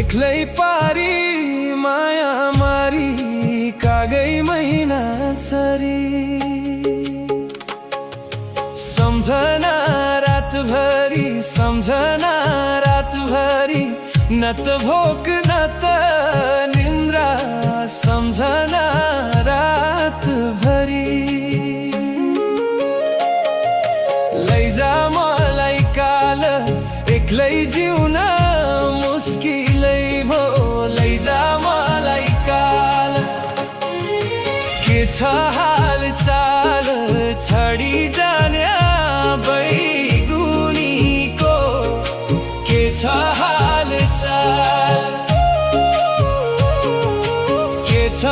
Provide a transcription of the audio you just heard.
एक्लै पारी माया मारी कागै महिना छरी सम्झना रातभरि सम्झना रातभरि न त भोक न त निन्द्रा सम्झना रातभरि लैजा मलाई काल एक्लै जिउन मुस्किलै भो लैजा मलाई काल के छ हाल चाल छडी जाने बैगुनीको के छ हाल चाल के छ